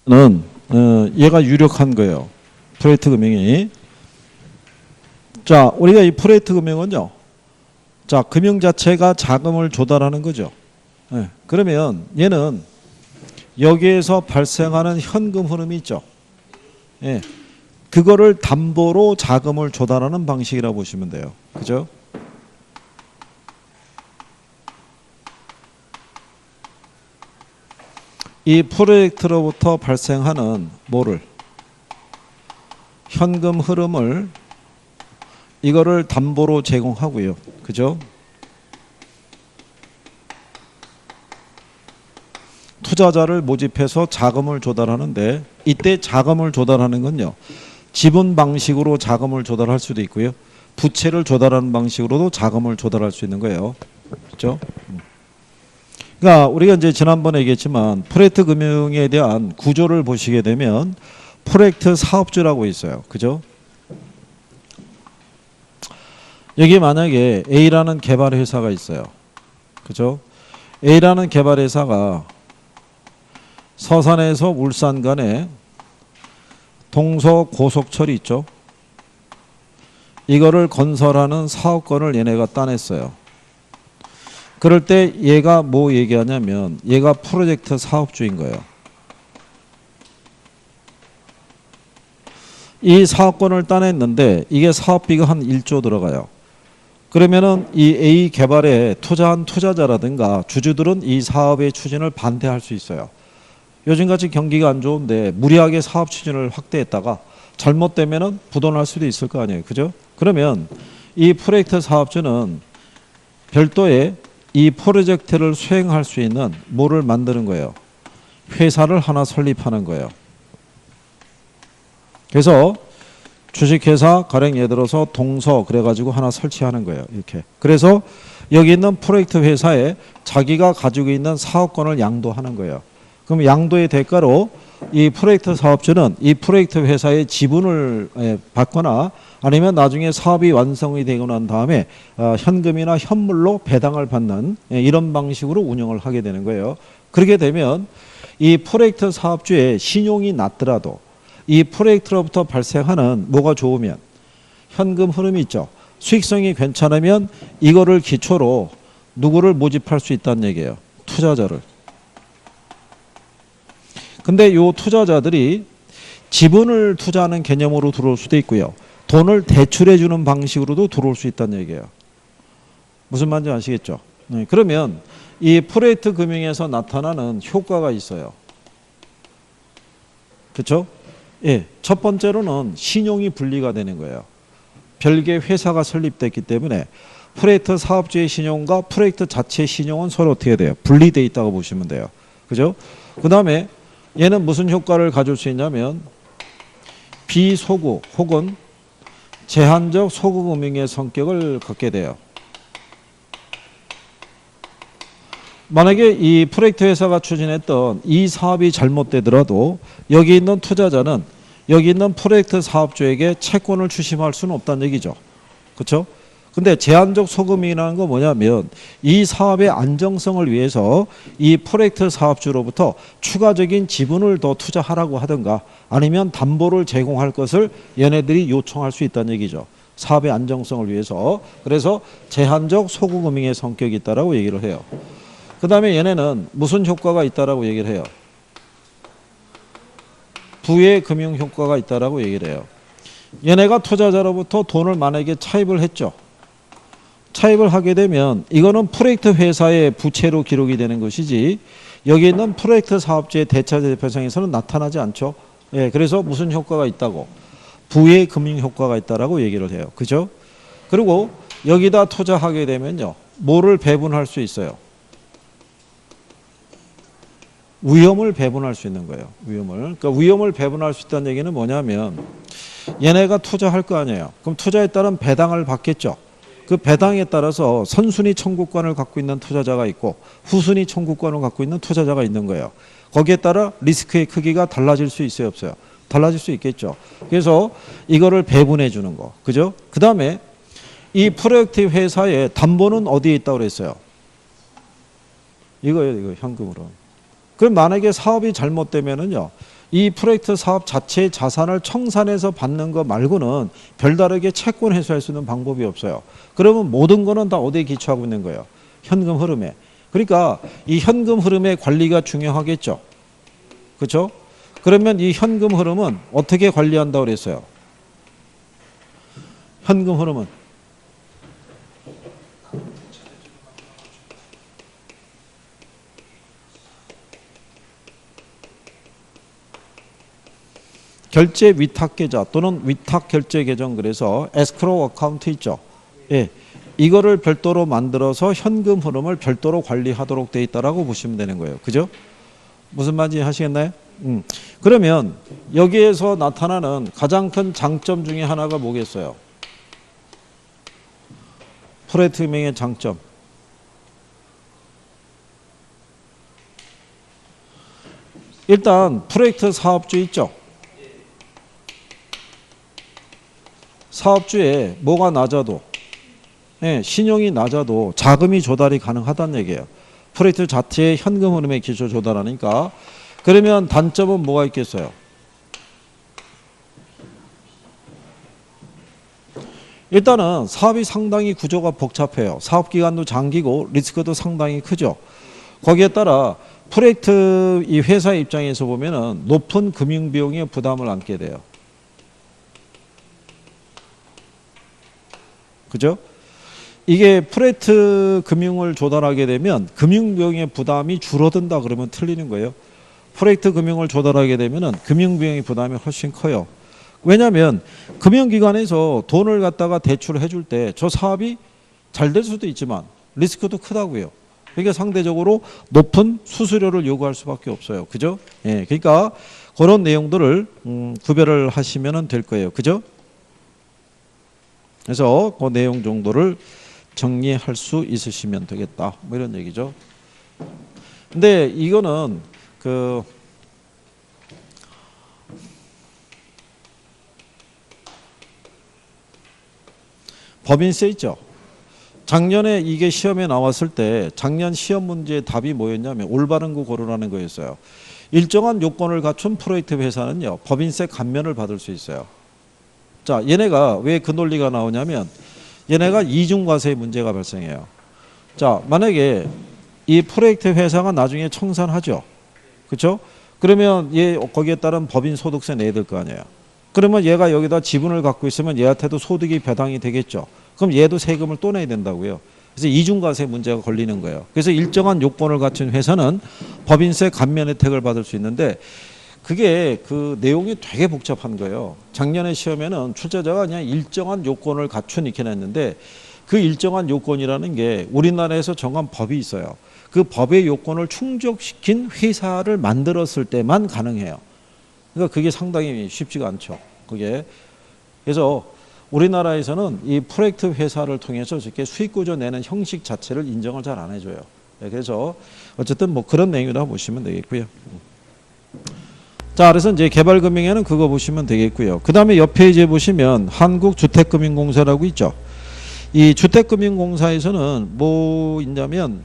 는 얘가 유력한 거예요. 프레이트 금융이. 자, 우리가 이 프레이트 금융은요. 자, 금융 자체가 자금을 조달하는 거죠. 예, 그러면 얘는 여기에서 발생하는 현금 흐름이 있죠. 예, 그거를 담보로 자금을 조달하는 방식이라고 보시면 돼요. 그죠? 이 프로젝트로부터 발생하는 뭐를? 현금 흐름을 이거를 담보로 제공하고요. 그죠? 투자자를 모집해서 자금을 조달하는데 이때 자금을 조달하는 건요. 지분 방식으로 자금을 조달할 수도 있고요. 부채를 조달하는 방식으로도 자금을 조달할 수 있는 거예요. 그렇죠? 그러니까 우리가 이제 지난번에 얘기했지만 프로젝트 금융에 대한 구조를 보시게 되면 프로젝트 사업주라고 있어요. 그죠? 여기 만약에 A라는 개발 회사가 있어요. 그죠? A라는 개발 회사가 서산에서 울산 간에 동서 고속철이 있죠. 이거를 건설하는 사업권을 얘네가 따냈어요. 그럴 때 얘가 뭐 얘기하냐면 얘가 프로젝트 사업주인 거예요. 이 사업권을 따냈는데 이게 사업비가 한 1조 들어가요. 그러면은 이 A 개발에 투자한 투자자라든가 주주들은 이 사업의 추진을 반대할 수 있어요. 요즘같이 경기가 안 좋은데 무리하게 사업 추진을 확대했다가 잘못되면은 부도날 수도 있을 거 아니에요. 그죠? 그러면 이 프로젝트 사업주는 별도의 이 프로젝트를 수행할 수 있는 뭐를 만드는 거예요? 회사를 하나 설립하는 거예요. 그래서 주식회사 가령 예를 들어서 동서 그래가지고 하나 설치하는 거예요. 이렇게. 그래서 여기 있는 프로젝트 회사에 자기가 가지고 있는 사업권을 양도하는 거예요. 그럼 양도의 대가로 이 프로젝트 사업주는 이 프로젝트 회사의 지분을 받거나 아니면 나중에 사업이 완성이 되고 난 다음에 현금이나 현물로 배당을 받는 이런 방식으로 운영을 하게 되는 거예요. 그렇게 되면 이 프로젝트 사업주의 신용이 낮더라도 이 프로젝트로부터 발생하는 뭐가 좋으면 현금 흐름이 있죠. 수익성이 괜찮으면 이거를 기초로 누구를 모집할 수 있다는 얘기예요. 투자자를. 근데 요 투자자들이 지분을 투자하는 개념으로 들어올 수도 있고요. 돈을 대출해 주는 방식으로도 들어올 수 있다는 얘기예요. 무슨 말인지 아시겠죠? 네, 그러면 이 프로젝트 금융에서 나타나는 효과가 있어요. 그렇죠? 예, 첫 번째로는 신용이 분리가 되는 거예요. 별개 회사가 설립됐기 때문에 프로젝트 사업주의 신용과 프로젝트 자체의 신용은 서로 어떻게 돼요? 분리되어 있다고 보시면 돼요. 그죠? 그 다음에 얘는 무슨 효과를 가질 수 있냐면 비소구 혹은 제한적 소구 금융의 성격을 갖게 돼요. 만약에 이 프로젝트 회사가 추진했던 이 사업이 잘못되더라도 여기 있는 투자자는 여기 있는 프로젝트 사업주에게 채권을 추심할 수는 없다는 얘기죠. 그렇죠? 근데 제한적 소금이라는 건 뭐냐면 이 사업의 안정성을 위해서 이 프로젝트 사업주로부터 추가적인 지분을 더 투자하라고 하든가 아니면 담보를 제공할 것을 얘네들이 요청할 수 있다는 얘기죠. 사업의 안정성을 위해서. 그래서 제한적 소구금융의 성격이 있다라고 얘기를 해요. 그 다음에 얘네는 무슨 효과가 있다라고 얘기를 해요? 부의 금융 효과가 있다라고 얘기를 해요. 얘네가 투자자로부터 돈을 만약에 차입을 했죠. 차입을 하게 되면 이거는 프로젝트 회사의 부채로 기록이 되는 것이지 여기 있는 프로젝트 사업주의 대차대표상에서는 나타나지 않죠. 예, 그래서 무슨 효과가 있다고? 부의 금융 효과가 있다라고 얘기를 해요. 그죠? 그리고 여기다 투자하게 되면요. 뭐를 배분할 수 있어요? 위험을 배분할 수 있는 거예요. 위험을. 그러니까 위험을 배분할 수 있다는 얘기는 뭐냐면 얘네가 투자할 거 아니에요. 그럼 투자에 따른 배당을 받겠죠. 그 배당에 따라서 선순위 청구권을 갖고 있는 투자자가 있고 후순위 청구권을 갖고 있는 투자자가 있는 거예요. 거기에 따라 리스크의 크기가 달라질 수 있어요, 없어요? 달라질 수 있겠죠. 그래서 이거를 배분해 주는 거. 그죠? 그 다음에 이 프로젝트 회사의 담보는 어디에 있다고 그랬어요? 이거예요, 이거 현금으로. 그럼 만약에 사업이 잘못되면은요, 이 프로젝트 사업 자체의 자산을 청산해서 받는 거 말고는 별다르게 채권 회수할 수 있는 방법이 없어요. 그러면 모든 거는 다 어디에 기초하고 있는 거예요? 현금 흐름에. 그러니까 이 현금 흐름의 관리가 중요하겠죠. 그렇죠? 그러면 이 현금 흐름은 어떻게 관리한다고 그랬어요? 현금 흐름은 결제 위탁 계좌 또는 위탁 결제 계정, 그래서 에스크로우 어카운트 있죠. 예. 이거를 별도로 만들어서 현금 흐름을 별도로 관리하도록 돼 있다라고 보시면 되는 거예요. 그죠? 무슨 말인지 하시겠나요? 그러면 여기에서 나타나는 가장 큰 장점 중에 하나가 뭐겠어요? 프로젝트 금융의 장점. 일단 프로젝트 사업주 있죠. 사업주에 뭐가 낮아도, 신용이 낮아도 자금이 조달이 가능하다는 얘기예요. 프로젝트 자체의 현금 흐름의 기초 조달하니까. 그러면 단점은 뭐가 있겠어요? 일단은 사업이 상당히 구조가 복잡해요. 사업 기간도 장기고 리스크도 상당히 크죠. 거기에 따라 프로젝트 이 회사 입장에서 보면은 높은 금융 비용의 부담을 안게 돼요. 그죠? 이게 프로젝트 금융을 조달하게 되면 금융 비용의 부담이 줄어든다 그러면 틀리는 거예요. 프로젝트 금융을 조달하게 되면은 금융 비용의 부담이 훨씬 커요. 왜냐하면 금융기관에서 돈을 갖다가 대출을 해줄 때 저 사업이 잘 될 수도 있지만 리스크도 크다고요. 그러니까 상대적으로 높은 수수료를 요구할 수밖에 없어요. 그죠? 예, 그러니까 그런 내용들을 구별을 하시면 될 거예요. 그죠? 그래서 그 내용 정도를 정리할 수 있으시면 되겠다. 뭐 이런 얘기죠. 근데 이거는 그 법인세 있죠. 작년에 이게 시험에 나왔을 때 작년 시험 문제의 답이 뭐였냐면 올바른 거 고르라는 거였어요. 일정한 요건을 갖춘 프로젝트 회사는요, 법인세 감면을 받을 수 있어요. 자, 얘네가 왜 그 논리가 나오냐면 얘네가 이중과세 문제가 발생해요. 자, 만약에 이 프로젝트 회사가 나중에 청산하죠. 그렇죠? 그러면 얘 거기에 따른 법인 소득세 내야 될 거 아니에요. 그러면 얘가 여기다 지분을 갖고 있으면 얘한테도 소득이 배당이 되겠죠. 그럼 얘도 세금을 또 내야 된다고요. 그래서 이중과세 문제가 걸리는 거예요. 그래서 일정한 요건을 갖춘 회사는 법인세 감면 혜택을 받을 수 있는데 그게 그 내용이 되게 복잡한 거예요. 작년에 시험에는 출제자가 그냥 일정한 요건을 갖춘 이렇게 냈는데 그 일정한 요건이라는 게 우리나라에서 정한 법이 있어요. 그 법의 요건을 충족시킨 회사를 만들었을 때만 가능해요. 그러니까 그게 상당히 쉽지가 않죠. 그게. 그래서 우리나라에서는 이 프로젝트 회사를 통해서 이렇게 수익 구조 내는 형식 자체를 인정을 잘 안 해줘요. 그래서 어쨌든 뭐 그런 내용이라고 보시면 되겠고요. 자, 그래서 이제 개발금융에는 그거 보시면 되겠고요. 그 다음에 옆 페이지에 보시면 한국주택금융공사라고 있죠. 이 주택금융공사에서는 뭐 있냐면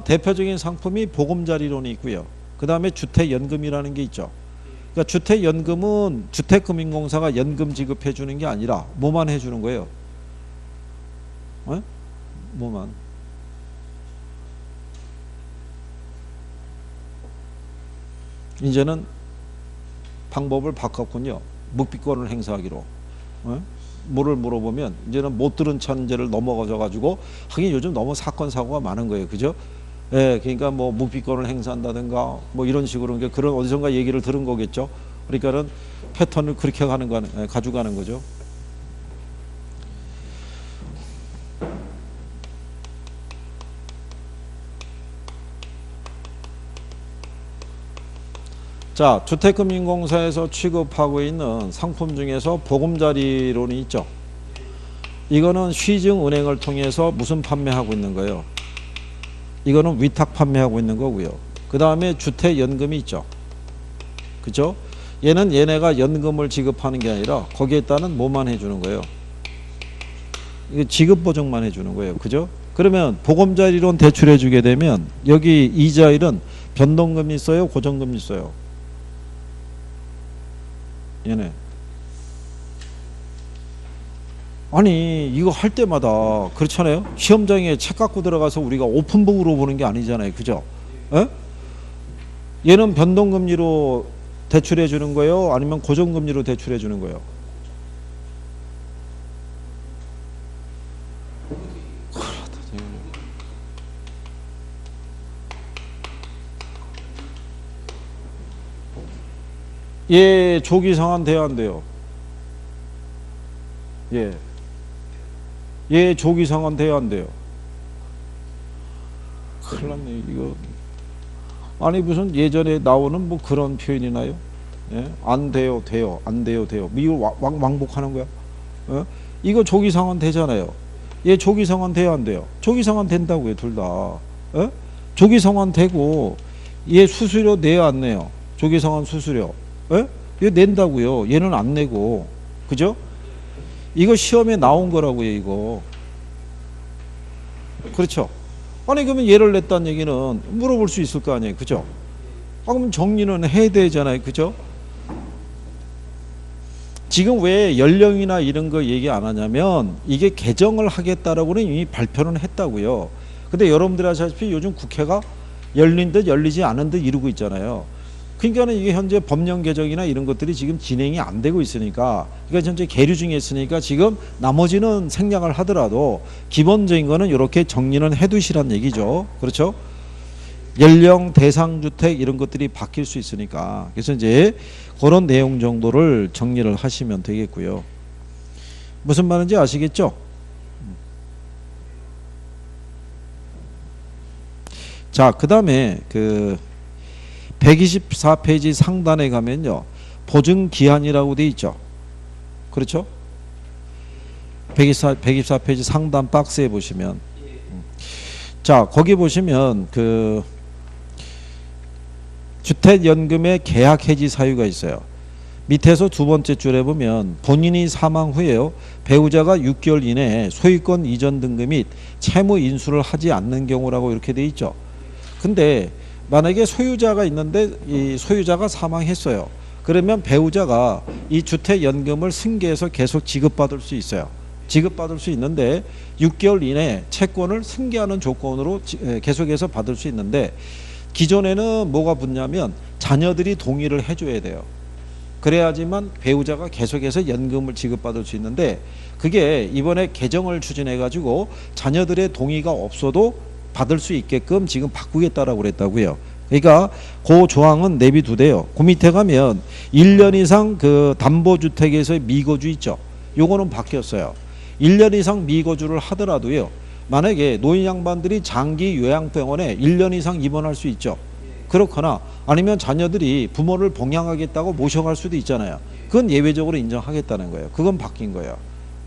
대표적인 상품이 보금자리론이 있고요. 그 다음에 주택연금이라는 게 있죠. 그러니까 주택연금은 주택금융공사가 연금 지급해 주는 게 아니라 뭐만 해주는 거예요? 뭐만? 이제는 방법을 바꿨군요. 묵비권을 행사하기로. 뭐를 물어보면 이제는 못 들은 천재를 넘어가져 가지고 하긴 요즘 너무 사건 사고가 많은 거예요. 그죠? 예, 그러니까 뭐 묵비권을 행사한다든가 뭐 이런 식으로 그런 어디선가 얘기를 들은 거겠죠. 그러니까는 패턴을 그렇게 가져가는 거죠. 자, 주택금융공사에서 취급하고 있는 상품 중에서 보금자리론이 있죠. 이거는 시중은행을 통해서 무슨 판매하고 있는 거예요? 이거는 위탁 판매하고 있는 거고요. 그 다음에 주택연금이 있죠. 그죠? 얘는 얘네가 연금을 지급하는 게 아니라 거기에 따른 뭐만 해주는 거예요? 이거 지급 보증만 해주는 거예요. 그죠? 그러면 보금자리론 대출해 주게 되면 여기 이자율은 변동금리 써요? 고정금리 써요? 얘네. 아니 이거 할 때마다 그렇잖아요. 시험장에 책 갖고 들어가서 우리가 오픈북으로 보는 게 아니잖아요. 그죠? 에? 얘는 변동금리로 대출해 주는 거예요? 아니면 고정금리로 대출해 주는 거예요? 얘 조기 상환 돼야 안 돼요? 예. 얘 조기 상환 돼야 안 돼요? 큰일 났네 이거. 아니 무슨 예전에 나오는 뭐 그런 표현이 나요? 예? 안 돼요 돼요 안 돼요 돼요 이거 왕복하는 거야? 예? 이거 조기 상환 되잖아요. 얘 조기 상환 돼야 안 돼요? 조기 상환 된다고요 둘 다. 예? 조기 상환 되고 얘 수수료 내야 안 내요? 조기 상환 수수료. 예? 얘 낸다고요. 얘는 안 내고. 그죠? 이거 시험에 나온 거라고요 이거. 그렇죠? 아니 그러면 얘를 냈다는 얘기는 물어볼 수 있을 거 아니에요. 그죠? 아 그러면 정리는 해야 되잖아요. 그죠? 지금 왜 연령이나 이런 거 얘기 안 하냐면 이게 개정을 하겠다라고는 이미 발표는 했다고요. 근데 여러분들 아시다시피 요즘 국회가 열린 듯 열리지 않은 듯 이루고 있잖아요. 그러니까는 이게 현재 법령 개정이나 이런 것들이 지금 진행이 안 되고 있으니까, 그러니까 현재 계류 중에 있으니까 지금 나머지는 생략을 하더라도 기본적인 거는 이렇게 정리는 해두시란 얘기죠. 그렇죠? 연령 대상 주택 이런 것들이 바뀔 수 있으니까. 그래서 이제 그런 내용 정도를 정리를 하시면 되겠고요. 무슨 말인지 아시겠죠? 자, 그다음에 그 124페이지 상단에 가면요. 보증 기한이라고 돼 있죠. 그렇죠? 124페이지 상단 박스에 보시면 자, 거기 보시면 그 주택연금의 계약 해지 사유가 있어요. 밑에서 두 번째 줄에 보면 본인이 사망 후에요. 배우자가 6개월 이내에 소유권 이전 등급 및 채무 인수를 하지 않는 경우라고 이렇게 돼 있죠. 근데 만약에 소유자가 있는데 이 소유자가 사망했어요. 그러면 배우자가 이 주택연금을 승계해서 계속 지급받을 수 있어요. 지급받을 수 있는데 6개월 이내에 채권을 승계하는 조건으로 계속해서 받을 수 있는데, 기존에는 뭐가 붙냐면 자녀들이 동의를 해줘야 돼요. 그래야지만 배우자가 계속해서 연금을 지급받을 수 있는데, 그게 이번에 개정을 추진해 가지고 자녀들의 동의가 없어도 받을 수 있게끔 지금 바꾸겠다라고 그랬다고요. 그러니까 그 조항은 내비두대요. 그 밑에 가면 1년 이상 그 담보주택에서의 미거주 있죠. 요거는 바뀌었어요. 1년 이상 미거주를 하더라도요. 만약에 노인 양반들이 장기 요양병원에 1년 이상 입원할 수 있죠. 그렇거나 아니면 자녀들이 부모를 봉양하겠다고 모셔갈 수도 있잖아요. 그건 예외적으로 인정하겠다는 거예요. 그건 바뀐 거예요.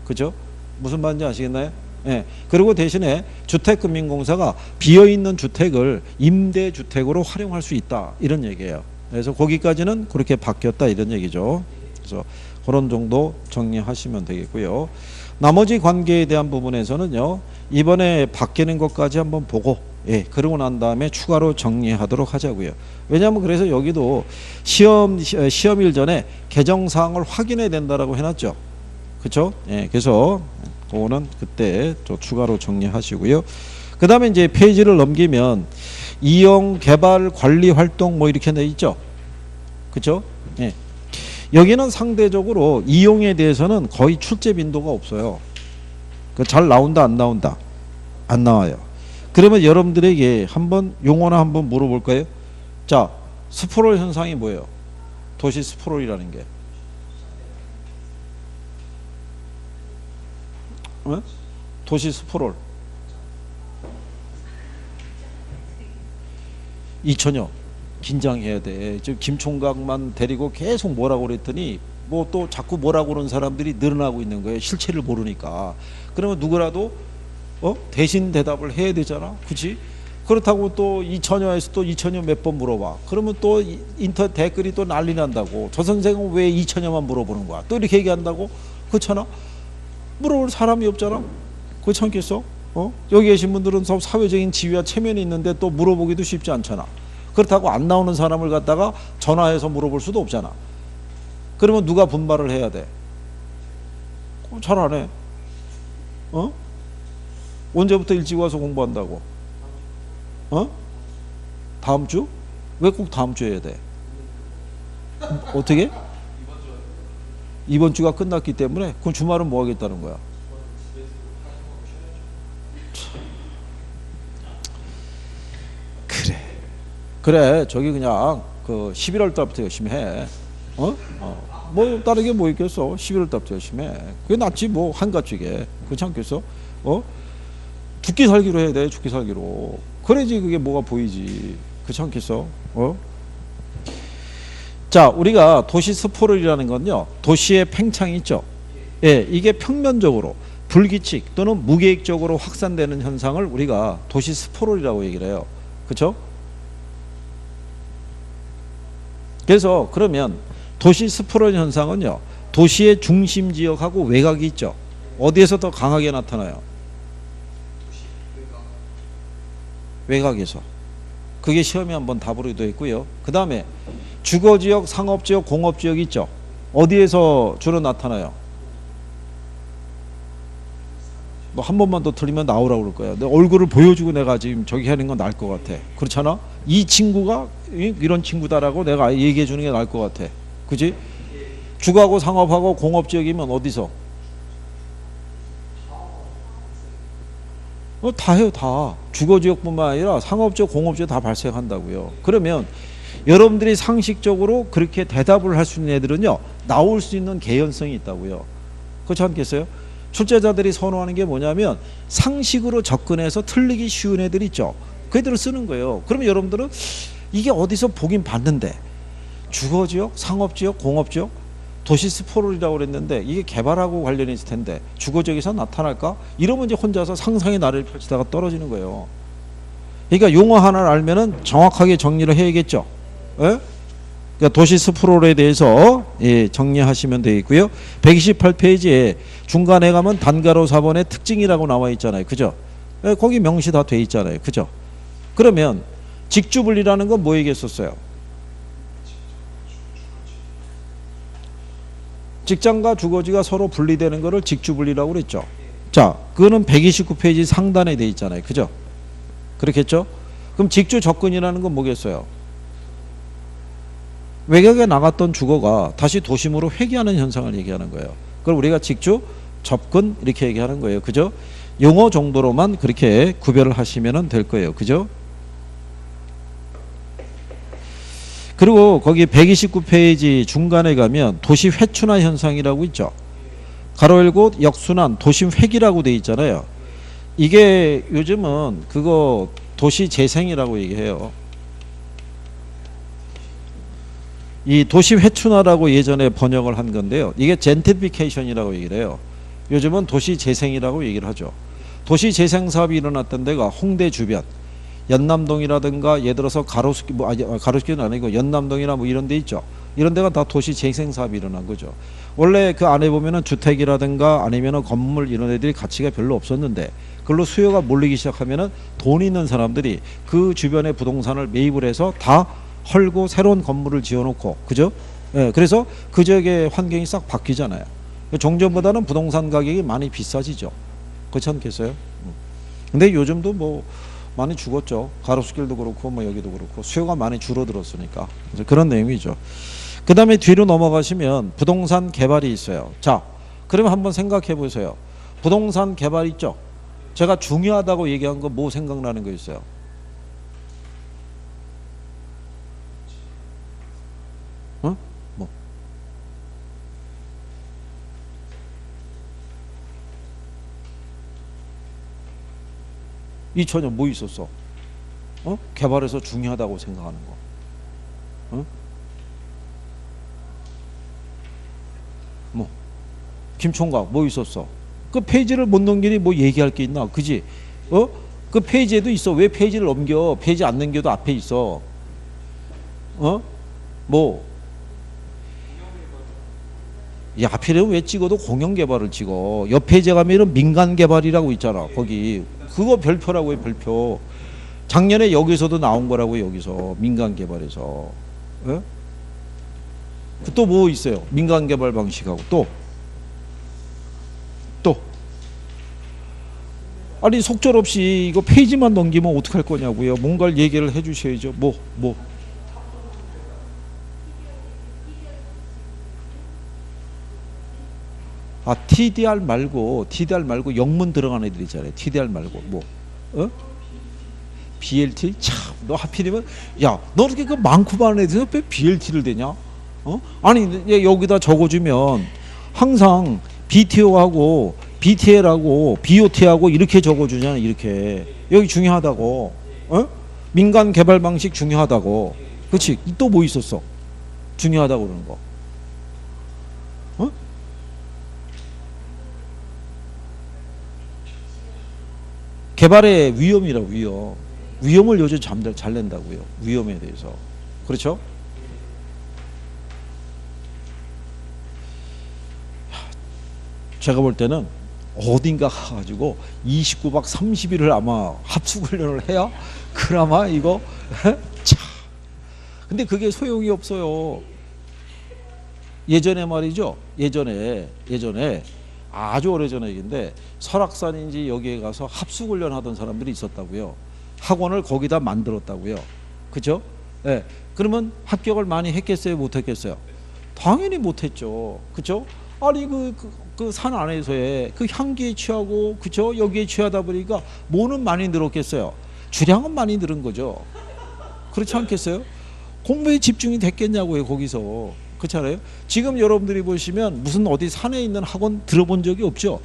그죠? 무슨 말인지 아시겠나요? 예. 그리고 대신에 주택금융공사가 비어있는 주택을 임대주택으로 활용할 수 있다. 이런 얘기예요. 그래서 거기까지는 그렇게 바뀌었다. 이런 얘기죠. 그래서 그런 정도 정리하시면 되겠고요. 나머지 관계에 대한 부분에서는요. 이번에 바뀌는 것까지 한번 보고, 예, 그러고 난 다음에 추가로 정리하도록 하자고요. 왜냐하면 그래서 여기도 시험일 전에 개정사항을 확인해야 된다라고 해놨죠. 그렇죠? 예, 그래서 그거는 그때 또 추가로 정리하시고요. 그 다음에 이제 페이지를 넘기면 이용, 개발, 관리 활동 뭐 이렇게 돼 있죠. 그렇죠? 예. 여기는 상대적으로 이용에 대해서는 거의 출제 빈도가 없어요. 잘 나온다 안 나온다? 안 나와요. 그러면 여러분들에게 한번 용어나 한번 물어볼까요? 자, 스프롤 현상이 뭐예요? 도시 스프롤이라는 게. 어? 도시 스프롤. 2000여 긴장해야 돼. 지금 김 총각만 데리고 계속 뭐라고 그랬더니 뭐 또 자꾸 뭐라고 그러는 사람들이 늘어나고 있는 거예요. 실체를 모르니까. 그러면 누구라도 대신 대답을 해야 되잖아. 그치? 그렇다고 또 2000여에서 또 2000여 몇 번 물어봐. 그러면 또 인터넷 댓글이 또 난리 난다고. 저 선생은 왜 2000여만 물어보는 거야? 또 이렇게 얘기한다고? 그렇잖아? 물어볼 사람이 없잖아. 그거 참겠어? 여기 계신 분들은 사회적인 지위와 체면이 있는데 또 물어보기도 쉽지 않잖아. 그렇다고 안 나오는 사람을 갖다가 전화해서 물어볼 수도 없잖아. 그러면 누가 분발을 해야 돼? 잘 안 해. 언제부터 일찍 와서 공부한다고? 다음 주? 왜 꼭 다음 주에 해야 돼? 어떻게? 이번 주가 끝났기 때문에. 그럼 주말은 뭐 하겠다는 거야? 그래 저기 그냥 그 11월 달부터 열심히 해. 뭐 다른 게 뭐 있겠어. 11월 달부터 열심히 해. 그게 낫지 뭐 한가지게. 그렇지 않겠어? 죽기 살기로 해야 돼. 죽기 살기로. 그래야지 그게 뭐가 보이지. 그렇지 않겠어? 자, 우리가 도시 스포를이라는 건요, 도시의 팽창이 있죠. 예, 이게 평면적으로 불규칙 또는 무계획적으로 확산되는 현상을 우리가 도시 스포롤이라고 얘기를 해요. 그렇죠? 그래서 그러면 도시 스포롤 현상은요, 도시의 중심 지역하고 외곽이 있죠. 어디에서 더 강하게 나타나요? 외곽에서. 그게 시험에 한번 답으로 되어 있고요. 그 다음에 주거지역, 상업지역, 공업지역 있죠. 어디에서 주로 나타나요? 너 한 번만 더 틀리면 나오라고 그럴 거야. 내 얼굴을 보여주고 내가 지금 저기 하는 건 나을 것 같아. 그렇잖아? 이 친구가 이런 친구다라고 내가 얘기해 주는 게 나을 것 같아. 그지? 주거하고 상업하고 공업지역이면 어디서? 다 해요, 다. 주거지역뿐만 아니라 상업지역, 공업지역 다 발생한다고요. 그러면 여러분들이 상식적으로 그렇게 대답을 할 수 있는 애들은요, 나올 수 있는 개연성이 있다고요. 그렇지 않겠어요? 출제자들이 선호하는 게 뭐냐면 상식으로 접근해서 틀리기 쉬운 애들 있죠. 그 애들을 쓰는 거예요. 그러면 여러분들은 이게 어디서 보긴 봤는데 주거지역, 상업지역, 공업지역, 도시 스포롤이라고 그랬는데 이게 개발하고 관련이 있을 텐데 주거지역에서 나타날까? 이러면 이제 혼자서 상상의 나래를 펼치다가 떨어지는 거예요. 그러니까 용어 하나를 알면은 정확하게 정리를 해야겠죠. 예? 그러니까 도시 스포롤에 대해서 정리하시면 되겠고요. 128페이지에 중간에 가면 단가로 4번의 특징이라고 나와 있잖아요. 그죠? 예, 거기 명시 다 돼 있잖아요. 그죠? 그러면 직주분리라는 건 뭐 얘기했었어요? 직장과 주거지가 서로 분리되는 거를 직주분리라고 그랬죠. 자, 그거는 129페이지 상단에 돼 있잖아요. 그죠? 그렇겠죠? 그럼 직주 접근이라는 건 뭐겠어요? 외곽에 나갔던 주거가 다시 도심으로 회귀하는 현상을 얘기하는 거예요. 그걸 우리가 직주 접근 이렇게 얘기하는 거예요. 그죠? 용어 정도로만 그렇게 구별을 하시면 될 거예요. 그죠? 그리고 거기 129페이지 중간에 가면 도시 회춘화 현상이라고 있죠. 가로 열고 역순환 도심 회귀라고 돼 있잖아요. 이게 요즘은 그거 도시 재생이라고 얘기해요. 이 도시 회춘화라고 예전에 번역을 한 건데요. 이게 젠트리피케이션이라고 얘기를 해요. 요즘은 도시 재생이라고 얘기를 하죠. 도시 재생 사업이 일어났던 데가 홍대 주변, 연남동이라든가 예를 들어서 가로수길, 가로수길은 아니고 연남동이나 뭐 이런 데 있죠. 이런 데가 다 도시 재생 사업이 일어난 거죠. 원래 그 안에 보면은 주택이라든가 아니면은 건물 이런 애들이 가치가 별로 없었는데 그걸로 수요가 몰리기 시작하면은 돈 있는 사람들이 그 주변의 부동산을 매입을 해서 다 헐고 새로운 건물을 지어놓고, 그죠? 예, 그래서 그 지역의 환경이 싹 바뀌잖아요. 종전보다는 부동산 가격이 많이 비싸지죠. 그렇지 않겠어요? 근데 요즘도 뭐 많이 죽었죠. 가로수길도 그렇고 뭐 여기도 그렇고 수요가 많이 줄어들었으니까. 그래서 그런 내용이죠. 그 다음에 뒤로 넘어가시면 부동산 개발이 있어요. 자, 그러면 한번 생각해 보세요. 부동산 개발 있죠? 제가 중요하다고 얘기한 거 뭐 생각나는 거 있어요? 뭐? 이 전혀 뭐 있었어? 개발해서 중요하다고 생각하는 거. 뭐? 김총각 뭐 있었어? 그 페이지를 못 넘기니 뭐 얘기할 게 있나? 그지? 그 페이지에도 있어. 왜 페이지를 넘겨? 페이지 안 넘겨도 앞에 있어. 뭐? 야, 하필이면 왜 찍어도 공영개발을 찍어. 옆 페이지에 가면 민간개발이라고 있잖아. 거기 그거 별표라고 해. 별표. 작년에 여기서도 나온 거라고. 여기서 민간개발에서. 또 뭐 있어요? 민간 개발 방식하고 또 아니 속절없이 이거 페이지만 넘기면 어떡할 거냐고요. 뭔가를 얘기를 해 주셔야죠. 아, TDR 말고 영문 들어간 애들 있잖아요. TDR 말고 어? BLT? 참, 너 하필이면 야, 너 이렇게 그 많고 많은 애들에서 왜 BLT를 대냐? 아니 여기다 적어주면 항상 BTO하고 BTL하고 BOT하고 이렇게 적어주잖아. 이렇게 여기 중요하다고. 민간 개발 방식 중요하다고. 그렇지? 또 뭐 있었어? 중요하다고 그러는 거. 개발의 위험이라고. 위험을 요즘 잘 낸다고요. 위험에 대해서. 그렇죠? 제가 볼 때는 어딘가 가가지고 29박 30일을 아마 합숙훈련을 해야 그나마 이거 차. 근데 그게 소용이 없어요. 예전에 말이죠. 예전에 아주 오래전에 얘기인데 설악산인지 여기에 가서 합숙훈련 하던 사람들이 있었다고요. 학원을 거기다 만들었다고요. 그죠? 네. 그러면 합격을 많이 했겠어요? 못했겠어요? 당연히 못했죠. 그죠? 아니 그 산 안에서의 그 향기에 취하고 그죠? 여기에 취하다 보니까 뭐는 많이 늘었겠어요? 주량은 많이 늘은 거죠. 그렇지 않겠어요? 공부에 집중이 됐겠냐고요. 거기서. 그렇잖아요. 지금 여러분들이 보시면 무슨 어디 산에 있는 학원 들어본 적이 없죠.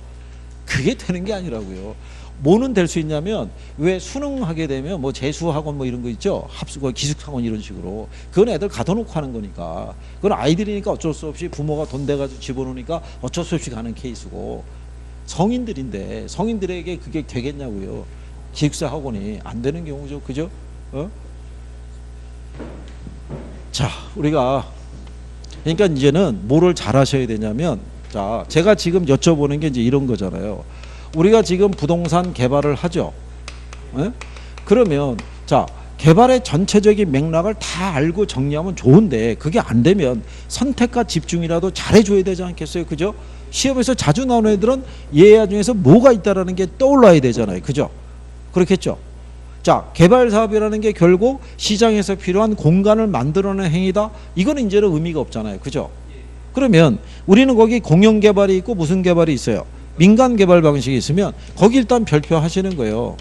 그게 되는 게 아니라고요. 뭐는 될 수 있냐면 왜 수능하게 되면 뭐 재수학원 뭐 이런 거 있죠. 합숙 기숙학원 이런 식으로 그건 애들 가둬놓고 하는 거니까 그건 아이들이니까 어쩔 수 없이 부모가 돈 대가지고 집어넣으니까 어쩔 수 없이 가는 케이스고 성인들인데 성인들에게 그게 되겠냐고요. 기숙사 학원이 안 되는 경우죠. 그죠? 자, 우리가 그러니까 이제는 뭐를 잘 하셔야 되냐면 자, 제가 지금 여쭤보는 게 이제 이런 거잖아요. 우리가 지금 부동산 개발을 하죠. 그러면 자, 개발의 전체적인 맥락을 다 알고 정리하면 좋은데 그게 안 되면 선택과 집중이라도 잘해줘야 되지 않겠어요? 그죠? 시험에서 자주 나오는 애들은 얘야 중에서 뭐가 있다라는 게 떠올라야 되잖아요. 그죠? 그렇겠죠? 자, 개발 사업이라는 게 결국 시장에서 필요한 공간을 만들어내는 행위다. 이거는 이제는 의미가 없잖아요. 그죠? 그러면 우리는 거기 공영 개발이 있고 무슨 개발이 있어요? 민간 개발 방식이 있으면 거기 일단 별표하시는 거예요.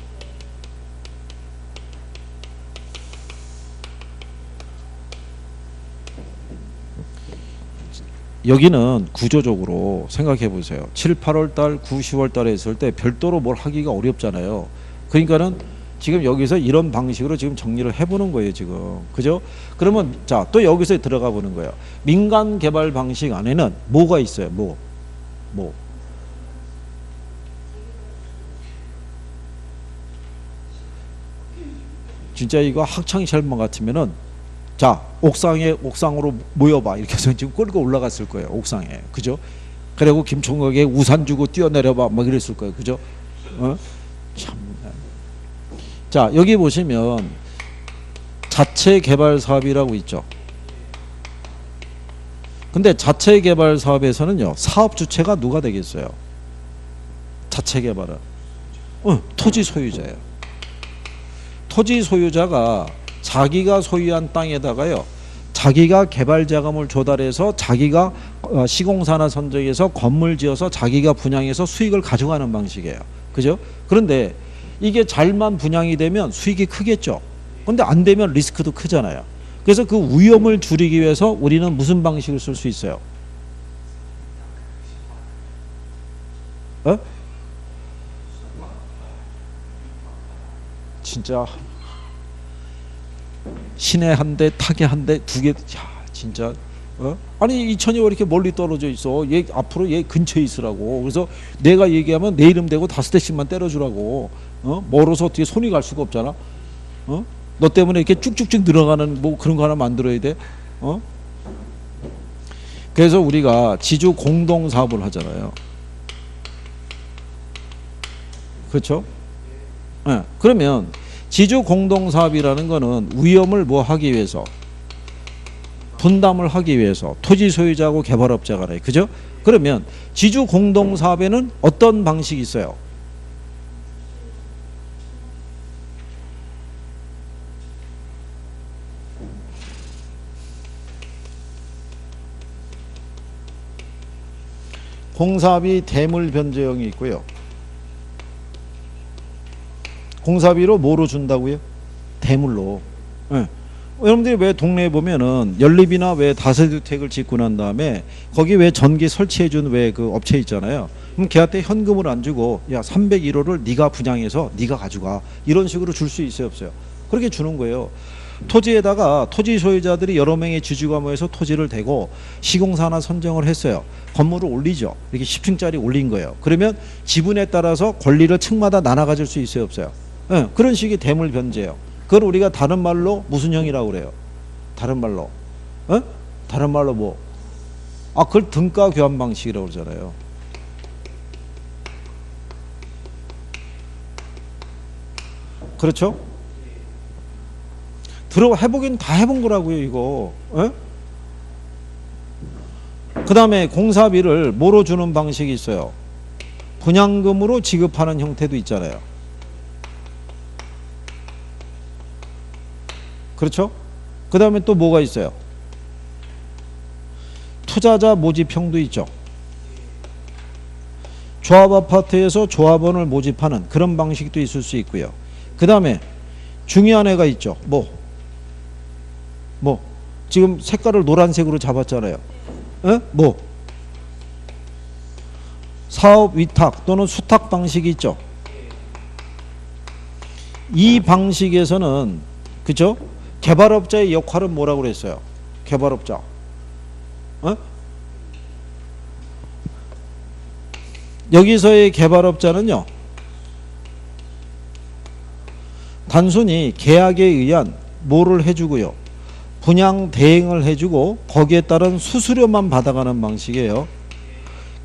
여기는 구조적으로 생각해 보세요. 7, 8월 달, 9, 10월 달에 있을 때 별도로 뭘 하기가 어렵잖아요. 그러니까는 지금 여기서 이런 방식으로 지금 정리를 해보는 거예요. 지금. 그죠? 그러면 자, 또 여기서 들어가 보는 거예요. 민간 개발 방식 안에는 뭐가 있어요? 뭐. 진짜 이거 학창시절만 같으면은 자, 옥상으로 모여봐. 이렇게 해서 지금 끌고 올라갔을 거예요. 옥상에. 그죠? 그리고 김총각에 우산 주고 뛰어내려봐. 막 이랬을 거예요. 그죠? 참. 자, 여기 보시면 자체 개발 사업이라고 있죠. 근데 자체 개발 사업에서는요, 사업 주체가 누가 되겠어요? 자체 개발은 토지 소유자예요. 토지 소유자가 자기가 소유한 땅에다가요, 자기가 개발 자금을 조달해서 자기가 시공사나 선정해서 건물 지어서 자기가 분양해서 수익을 가져가는 방식이에요. 그죠? 그런데 이게 잘만 분양이 되면 수익이 크겠죠. 근데 안 되면 리스크도 크잖아요. 그래서 그 위험을 줄이기 위해서 우리는 무슨 방식을 쓸 수 있어요? 진짜 신에 한 대, 타계 한 대, 두 개, 야, 진짜. 아니 이천이 왜 이렇게 멀리 떨어져 있어? 얘 앞으로 얘 근처에 있으라고. 그래서 내가 얘기하면 내 이름 대고 5대씩만 때려주라고. 멀어서 어떻게 손이 갈 수가 없잖아. 너 때문에 이렇게 쭉쭉쭉 늘어가는 뭐 그런 거 하나 만들어야 돼. 그래서 우리가 지주 공동 사업을 하잖아요. 그렇죠? 그러면 지주 공동 사업이라는 거는 위험을 뭐 하기 위해서 분담을 하기 위해서 토지 소유자하고 개발업자 간에, 그죠? 그러면 지주 공동사업에는 어떤 방식이 있어요? 공사비 대물 변제형이 있고요. 공사비로 뭐로 준다고요? 대물로. 네. 여러분들이 왜 동네에 보면은 연립이나 왜 다세주택을 짓고 난 다음에 거기 왜 전기 설치해 준 왜 그 업체 있잖아요. 그럼 걔한테 현금을 안 주고 야 301호를 네가 분양해서 네가 가져가, 이런 식으로 줄 수 있어요 없어요? 그렇게 주는 거예요. 토지에다가 토지 소유자들이 여러 명의 지주가 모여서 토지를 대고 시공사 하나 선정을 했어요. 건물을 올리죠. 이렇게 10층짜리 올린 거예요. 그러면 지분에 따라서 권리를 층마다 나눠 가질 수 있어요 없어요? 네, 그런 식의 대물 변제예요. 그걸 우리가 다른 말로 무슨 형이라고 그래요? 다른 말로. 어? 다른 말로 뭐? 아, 그걸 등가 교환 방식이라고 그러잖아요. 그렇죠? 해보긴 다 해본 거라고요, 이거. 그 다음에 공사비를 뭐로 주는 방식이 있어요? 분양금으로 지급하는 형태도 있잖아요. 그렇죠? 그 다음에 또 뭐가 있어요? 투자자 모집형도 있죠. 조합 아파트에서 조합원을 모집하는 그런 방식도 있을 수 있고요. 그 다음에 중요한 애가 있죠. 지금 색깔을 노란색으로 잡았잖아요. 사업 위탁 또는 수탁 방식이 있죠. 이 방식에서는, 그죠? 개발업자의 역할은 뭐라고 그랬어요? 개발업자. 여기서의 개발업자는요, 단순히 계약에 의한 뭐를 해주고요, 분양 대행을 해주고 거기에 따른 수수료만 받아가는 방식이에요.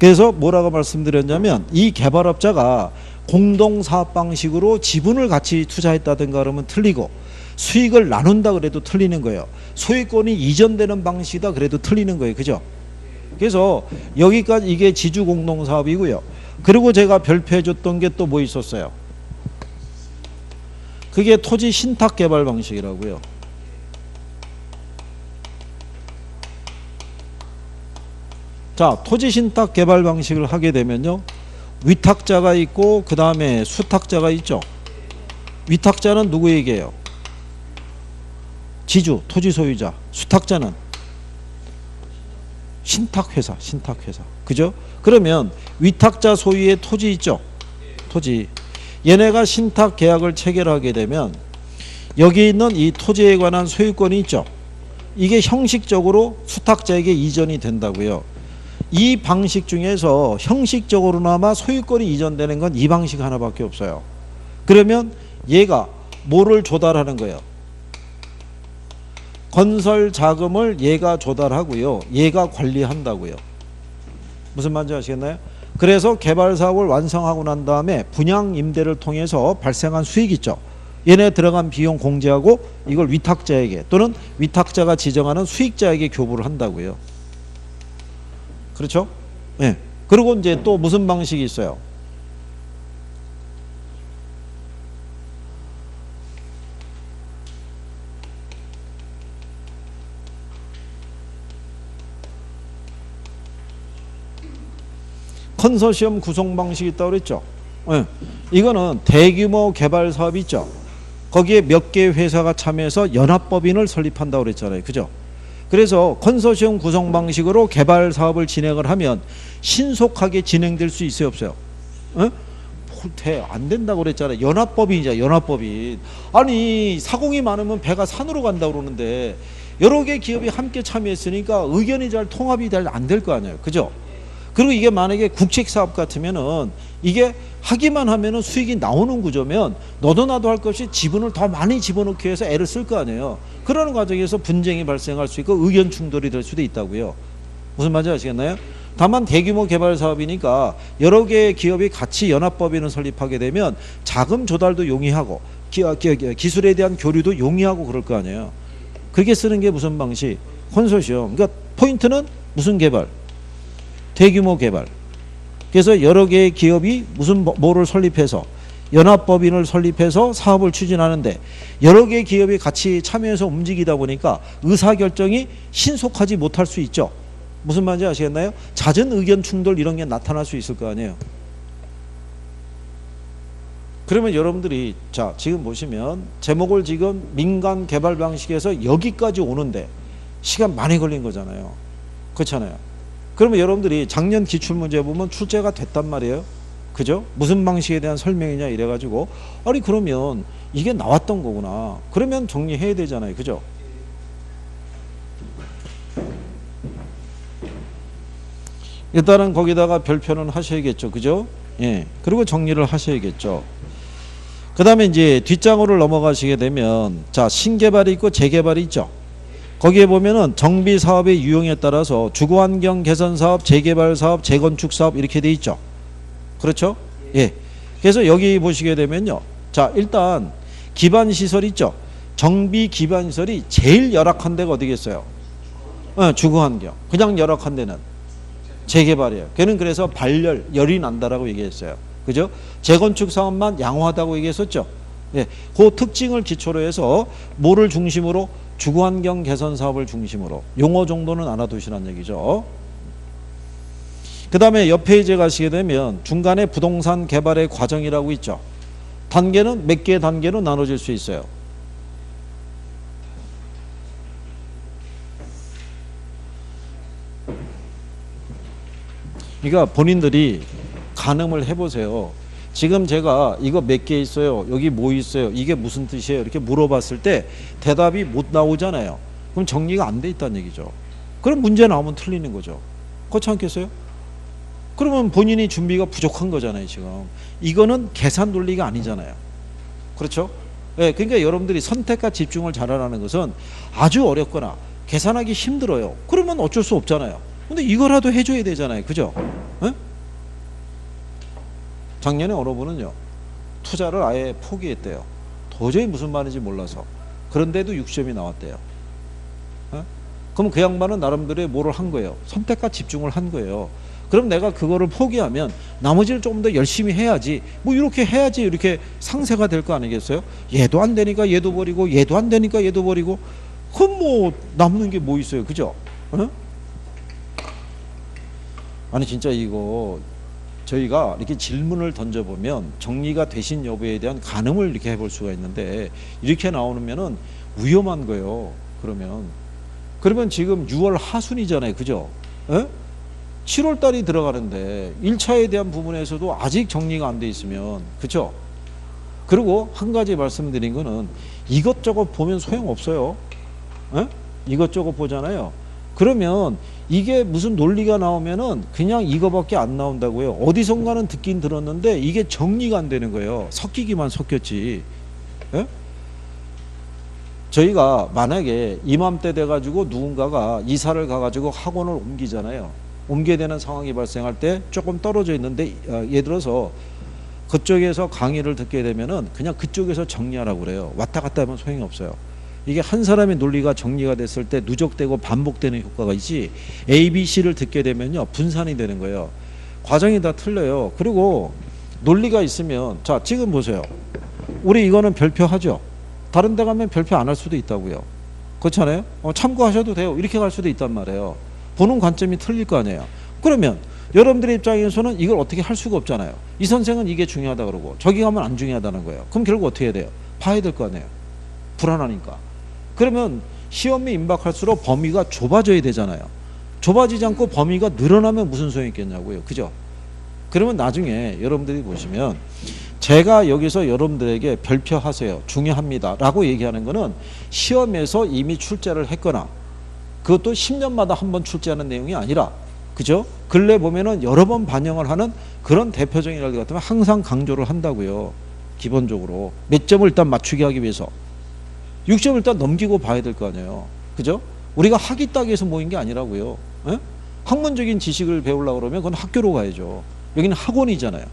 그래서 뭐라고 말씀드렸냐면, 이 개발업자가 공동사업 방식으로 지분을 같이 투자했다든가 그러면 틀리고, 수익을 나눈다 그래도 틀리는 거예요. 소유권이 이전되는 방식이다 그래도 틀리는 거예요. 그죠? 그래서 여기까지 이게 지주 공동사업이고요. 그리고 제가 별표해 줬던 게 또 뭐 있었어요? 그게 토지 신탁 개발 방식이라고요. 자, 토지 신탁 개발 방식을 하게 되면요, 위탁자가 있고 그 다음에 수탁자가 있죠. 위탁자는 누구에게요? 지주, 토지 소유자. 수탁자는 신탁회사. 그죠? 그러면 위탁자 소유의 토지 있죠. 토지. 얘네가 신탁 계약을 체결하게 되면 여기 있는 이 토지에 관한 소유권이 있죠. 이게 형식적으로 수탁자에게 이전이 된다고요. 이 방식 중에서 형식적으로나마 소유권이 이전되는 건 이 방식 하나밖에 없어요. 그러면 얘가 뭐를 조달하는 거예요? 건설 자금을 얘가 조달하고요, 얘가 관리한다고요. 무슨 말인지 아시겠나요? 그래서 개발 사업을 완성하고 난 다음에 분양 임대를 통해서 발생한 수익 있죠. 얘네 들어간 비용 공제하고 이걸 위탁자에게 또는 위탁자가 지정하는 수익자에게 교부를 한다고요. 그렇죠? 네. 그리고 이제 또 무슨 방식이 있어요? 컨소시엄 구성 방식이 있다고 그랬죠. 네. 이거는 대규모 개발 사업이 있죠. 거기에 몇 개의 회사가 참여해서 연합법인을 설립한다고 그랬잖아요. 그죠? 그래서 컨소시엄 구성 방식으로 개발 사업을 진행을 하면 신속하게 진행될 수 있어요 없어요? 안 된다고 그랬잖아요. 연합법인이죠. 연합법인. 아니 사공이 많으면 배가 산으로 간다고 그러는데 여러 개 기업이 함께 참여했으니까 의견이 잘 통합이 안 될 거 아니에요. 그죠? 그리고 이게 만약에 국책사업 같으면은 이게 하기만 하면은 수익이 나오는 구조면 너도 나도 할 것 없이 지분을 더 많이 집어넣기 위해서 애를 쓸 거 아니에요. 그러는 과정에서 분쟁이 발생할 수 있고 의견 충돌이 될 수도 있다고요. 무슨 말인지 아시겠나요? 다만 대규모 개발 사업이니까 여러 개의 기업이 같이 연합법인을 설립하게 되면 자금 조달도 용이하고 기술에 대한 교류도 용이하고 그럴 거 아니에요. 그렇게 쓰는 게 무슨 방식? 컨소시엄. 그러니까 포인트는 무슨 개발? 대규모 개발. 그래서 여러 개의 기업이 무슨 뭐를 설립해서 연합법인을 설립해서 사업을 추진하는데 여러 개의 기업이 같이 참여해서 움직이다 보니까 의사결정이 신속하지 못할 수 있죠. 무슨 말인지 아시겠나요? 잦은 의견 충돌 이런 게 나타날 수 있을 거 아니에요. 그러면 여러분들이 자 지금 보시면 제목을 지금 민간 개발 방식에서 여기까지 오는데 시간 많이 걸린 거잖아요. 그렇잖아요. 그러면 여러분들이 작년 기출문제 보면 출제가 됐단 말이에요. 그죠? 무슨 방식에 대한 설명이냐 이래가지고 아니 그러면 이게 나왔던 거구나. 그러면 정리해야 되잖아요. 그죠? 일단은 거기다가 별표는 하셔야겠죠. 그죠? 예. 그리고 정리를 하셔야겠죠. 그 다음에 이제 뒷장으로 넘어가시게 되면 자 신개발이 있고 재개발이 있죠. 거기에 보면은 정비 사업의 유형에 따라서 주거환경 개선 사업, 재개발 사업, 재건축 사업 이렇게 돼 있죠. 그렇죠? 예. 그래서 여기 보시게 되면요. 자, 일단 기반시설 있죠. 정비 기반시설이 제일 열악한 데가 어디겠어요? 주거환경. 그냥 열악한 데는 재개발이에요. 걔는 그래서 열이 난다라고 얘기했어요. 그죠? 재건축 사업만 양호하다고 얘기했었죠. 예. 그 특징을 기초로 해서 뭐를 중심으로? 주거환경 개선 사업을 중심으로. 용어 정도는 알아두시라는 얘기죠. 그 다음에 옆 페이지에 가시게 되면 중간에 부동산 개발의 과정이라고 있죠. 단계는 몇 개의 단계로 나눠질 수 있어요. 그러니까 본인들이 가늠을 해보세요. 지금 제가 이거 몇 개 있어요? 여기 뭐 있어요? 이게 무슨 뜻이에요? 이렇게 물어봤을 때 대답이 못 나오잖아요. 그럼 정리가 안 돼 있다는 얘기죠. 그럼 문제 나오면 틀리는 거죠. 그렇지 않겠어요? 그러면 본인이 준비가 부족한 거잖아요. 지금 이거는 계산 논리가 아니잖아요. 그렇죠? 네, 그러니까 여러분들이 선택과 집중을 잘하라는 것은 아주 어렵거나 계산하기 힘들어요. 그러면 어쩔 수 없잖아요. 근데 이거라도 해줘야 되잖아요. 그죠? 네? 작년에 어느 분은요 투자를 아예 포기했대요. 도저히 무슨 말인지 몰라서. 그런데도 6점이 나왔대요. 네? 그럼 그 양반은 나름대로 뭐를 한 거예요? 선택과 집중을 한 거예요. 그럼 내가 그거를 포기하면 나머지를 조금 더 열심히 해야지, 뭐 이렇게 해야지 이렇게 상세가 될 거 아니겠어요? 얘도 안 되니까 얘도 버리고 얘도 안 되니까 얘도 버리고 그럼 뭐 남는 게 뭐 있어요? 그죠? 어? 아니 진짜 이거 저희가 이렇게 질문을 던져보면 정리가 되신 여부에 대한 가늠을 이렇게 해볼 수가 있는데 이렇게 나오면은 위험한 거예요. 그러면 지금 6월 하순이잖아요. 그죠? 에? 7월 달이 들어가는데 1차에 대한 부분에서도 아직 정리가 안 돼 있으면 그죠? 그리고 한 가지 말씀드린 거는 이것저것 보면 소용없어요. 에? 이것저것 보잖아요. 그러면 이게 무슨 논리가 나오면은 그냥 이거밖에 안 나온다고요. 어디선가는 듣긴 들었는데 이게 정리가 안 되는 거예요. 섞이기만 섞였지. 에? 저희가 만약에 이맘때 돼가지고 누군가가 이사를 가가지고 학원을 옮기잖아요. 옮겨야 되는 상황이 발생할 때 조금 떨어져 있는데 예를 들어서 그쪽에서 강의를 듣게 되면은 그냥 그쪽에서 정리하라고 그래요. 왔다 갔다 하면 소용이 없어요. 이게 한 사람의 논리가 정리가 됐을 때 누적되고 반복되는 효과가 있지 A, B, C를 듣게 되면요 분산이 되는 거예요. 과정이 다 틀려요. 그리고 논리가 있으면 자 지금 보세요. 우리 이거는 별표하죠. 다른 데 가면 별표 안 할 수도 있다고요. 그렇잖아요. 참고하셔도 돼요. 이렇게 갈 수도 있단 말이에요. 보는 관점이 틀릴 거 아니에요. 그러면 여러분들의 입장에서는 이걸 어떻게 할 수가 없잖아요. 이 선생은 이게 중요하다 그러고 저기 가면 안 중요하다는 거예요. 그럼 결국 어떻게 해야 돼요? 봐야 될 거 아니에요. 불안하니까. 그러면 시험이 임박할수록 범위가 좁아져야 되잖아요. 좁아지지 않고 범위가 늘어나면 무슨 소용이 있겠냐고요. 그죠? 그러면 나중에 여러분들이 보시면 제가 여기서 여러분들에게 별표하세요. 중요합니다. 라고 얘기하는 거는 시험에서 이미 출제를 했거나 그것도 10년마다 한 번 출제하는 내용이 아니라 그죠? 근래 보면은 여러 번 반영을 하는 그런 대표적인 일 같으면 항상 강조를 한다고요. 기본적으로 몇 점을 일단 맞추게 하기 위해서 6점을 일단 넘기고 봐야 될 거 아니에요. 그죠? 우리가 학위 따기 위해서 모인 게 아니라고요. 에? 학문적인 지식을 배우려고 그러면 그건 학교로 가야죠. 여기는 학원이잖아요.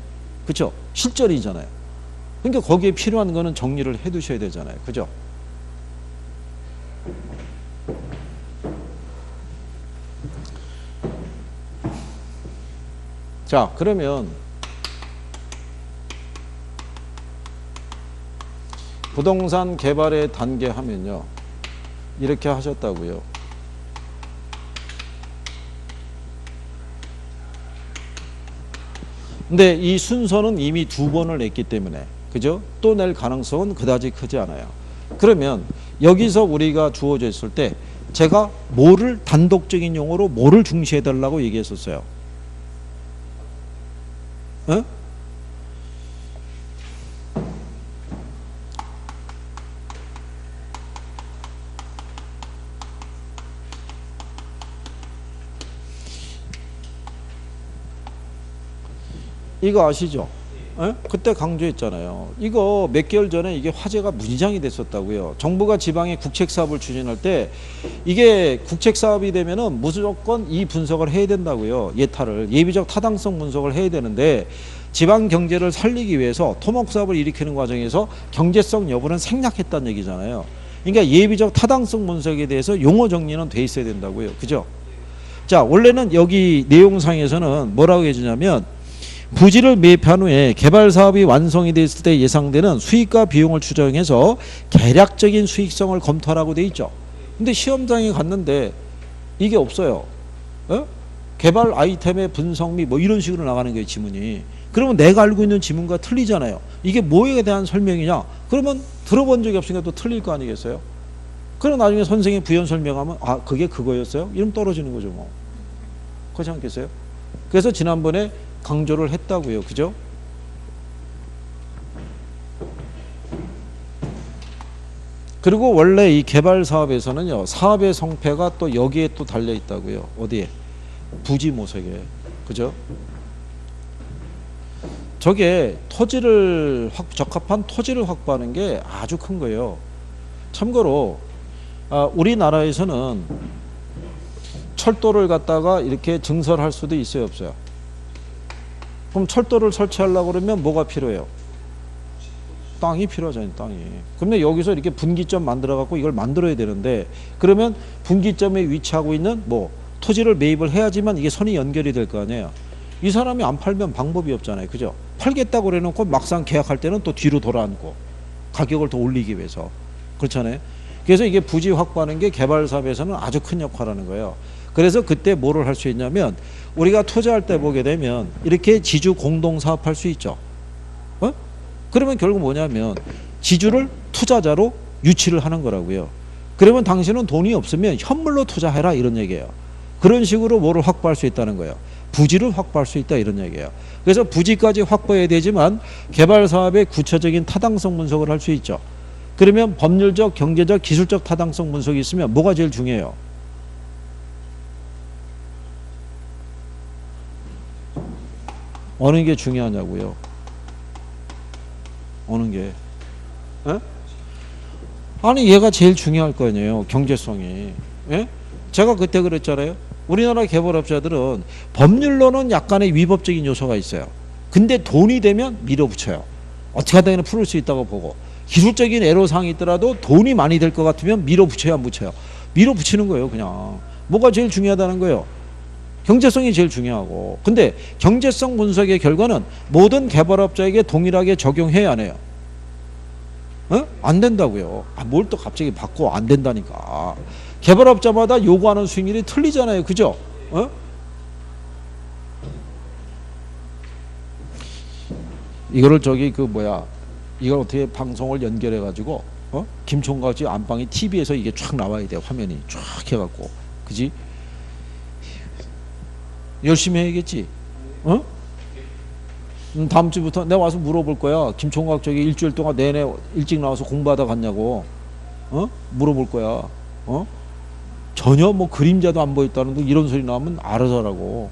그죠? 실전이잖아요. 그러니까 거기에 필요한 거는 정리를 해 두셔야 되잖아요. 그죠? 자, 그러면 부동산 개발의 단계 하면요, 이렇게 하셨다고요. 근데 이 순서는 이미 2번을 냈기 때문에, 그죠? 또 낼 가능성은 그다지 크지 않아요. 그러면 여기서 우리가 주어져 있을 때 제가 뭐를 단독적인 용어로 뭐를 중시해 달라고 얘기했었어요. 어? 이거 아시죠? 에? 그때 강조했잖아요. 이거 몇 개월 전에 이게 화제가 무지장이 됐었다고요. 정부가 지방에 국책사업을 추진할 때 이게 국책사업이 되면은 무조건 이 분석을 해야 된다고요. 예타를, 예비적 타당성 분석을 해야 되는데 지방 경제를 살리기 위해서 토목사업을 일으키는 과정에서 경제성 여부는 생략했다는 얘기잖아요. 그러니까 예비적 타당성 분석에 대해서 용어 정리는 돼 있어야 된다고요. 그죠? 자, 원래는 여기 내용상에서는 뭐라고 해주냐면 부지를 매입한 후에 개발 사업이 완성이 됐을 때 예상되는 수익과 비용을 추정해서 계략적인 수익성을 검토하라고 돼 있죠. 근데 시험장에 갔는데 이게 없어요. 어? 개발 아이템의 분석 및 뭐 이런 식으로 나가는 거예요, 지문이. 그러면 내가 알고 있는 지문과 틀리잖아요. 이게 뭐에 대한 설명이냐? 그러면 들어본 적이 없으니까 또 틀릴 거 아니겠어요? 그럼 나중에 선생님 부연 설명하면 아, 그게 그거였어요? 이러면 떨어지는 거죠, 뭐. 그렇지 않겠어요? 그래서 지난번에 강조를 했다고요. 그죠? 그리고 원래 이 개발 사업에서는요, 사업의 성패가 또 여기에 또 달려 있다고요. 어디에? 부지 모색에. 그죠? 저게 토지를 적합한 토지를 확보하는 게 아주 큰 거예요. 참고로 우리나라에서는 철도를 갖다가 이렇게 증설할 수도 있어요, 없어요? 그럼 철도를 설치하려고 그러면 뭐가 필요해요? 땅이 필요하잖아요, 땅이. 그러면 여기서 이렇게 분기점 만들어 갖고 이걸 만들어야 되는데, 그러면 분기점에 위치하고 있는 뭐 토지를 매입을 해야지만 이게 선이 연결이 될 거 아니에요. 이 사람이 안 팔면 방법이 없잖아요, 그죠? 팔겠다고 그래놓고 막상 계약할 때는 또 뒤로 돌아앉고 가격을 더 올리기 위해서. 그렇잖아요. 그래서 이게 부지 확보하는 게 개발 사업에서는 아주 큰 역할을 하는 거예요. 그래서 그때 뭐를 할 수 있냐면 우리가 투자할 때 보게 되면 이렇게 지주 공동 사업할 수 있죠. 어? 그러면 결국 뭐냐면 지주를 투자자로 유치를 하는 거라고요. 그러면 당신은 돈이 없으면 현물로 투자해라 이런 얘기예요. 그런 식으로 뭐를 확보할 수 있다는 거예요. 부지를 확보할 수 있다 이런 얘기예요. 그래서 부지까지 확보해야 되지만 개발 사업의 구체적인 타당성 분석을 할 수 있죠. 그러면 법률적, 경제적, 기술적 타당성 분석이 있으면 뭐가 제일 중요해요? 어느 게 중요하냐고요? 어느 게? 에? 아니 얘가 제일 중요할 거 아니에요. 경제성이. 예? 제가 그때 그랬잖아요. 우리나라 개발업자들은 법률로는 약간의 위법적인 요소가 있어요. 근데 돈이 되면 밀어붙여요. 어떻게 하다 풀을 수 있다고 보고, 기술적인 애로사항이 있더라도 돈이 많이 될 것 같으면 밀어붙여야 안 붙여요. 밀어붙이는 거예요, 그냥. 뭐가 제일 중요하다는 거예요? 경제성이 제일 중요하고. 근데 경제성 분석의 결과는 모든 개발업자에게 동일하게 적용해야 안 해요. 어? 안 된다고요. 뭘 또 갑자기 바꿔. 안 된다니까. 개발업자마다 요구하는 수익률이 틀리잖아요, 그죠? 어? 이거를 이걸 어떻게 방송을 연결해 가지고 김총각 집 안방이 TV에서 이게 쫙 나와야 돼요. 화면이 쫙 해갖고. 그지? 열심히 해야겠지. 어? 다음 주부터 내가 와서 물어볼 거야. 김총각 저기 일주일 동안 내내 일찍 나와서 공부하다 갔냐고. 물어볼 거야. 전혀 뭐 그림자도 안 보였다는데 이런 소리 나오면 알아서 하라고.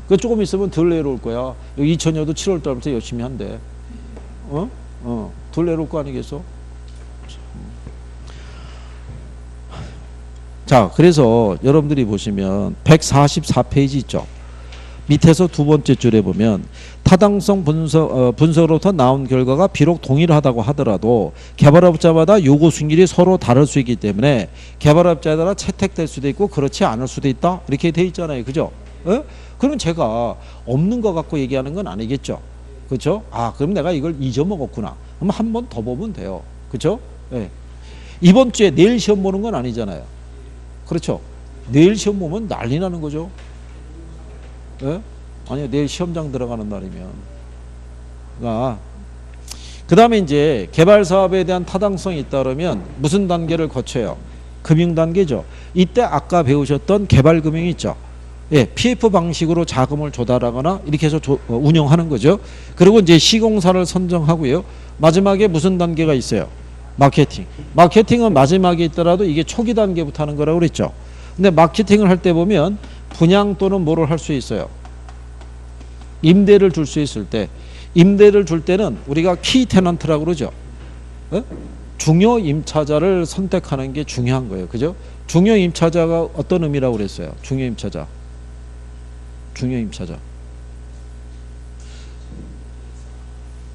그 조금 있으면 덜 내려올 거야. 여기 이천여도 7월 달부터 열심히 한대. 덜 내려올 거 아니겠어? 자, 그래서 여러분들이 보시면 144페이지 있죠. 밑에서 두 번째 줄에 보면 타당성 분석으로부터 나온 결과가 비록 동일하다고 하더라도 개발업자마다 요구 수익률이 서로 다를 수 있기 때문에 개발업자에 따라 채택될 수도 있고 그렇지 않을 수도 있다. 이렇게 돼 있잖아요. 그죠? 어? 그러면 제가 없는 거 갖고 얘기하는 건 아니겠죠. 그렇죠? 아, 그럼 내가 이걸 잊어먹었구나. 그럼 한 번 더 보면 돼요. 그렇죠? 예. 이번 주에 내일 시험 보는 건 아니잖아요. 그렇죠? 내일 시험 보면 난리 나는 거죠. 예? 아니요, 내일 시험장 들어가는 날이면. 그러니까 그 다음에 이제 개발 사업에 대한 타당성이 있다 그러면 무슨 단계를 거쳐요? 금융 단계죠. 이때 아까 배우셨던 개발 금융이 있죠. 예, PF 방식으로 자금을 조달하거나 이렇게 해서 운영하는 거죠. 그리고 이제 시공사를 선정하고요. 마지막에 무슨 단계가 있어요? 마케팅. 마케팅은 마지막에 있더라도 이게 초기 단계부터 하는 거라고 그랬죠. 근데 마케팅을 할 때 보면 분양 또는 뭐를 할 수 있어요? 임대를 줄 수 있을 때, 임대를 줄 때는 우리가 키 테넌트라고 그러죠. 어? 중요 임차자를 선택하는 게 중요한 거예요. 그죠? 중요 임차자가 어떤 의미라고 그랬어요? 중요 임차자. 중요 임차자.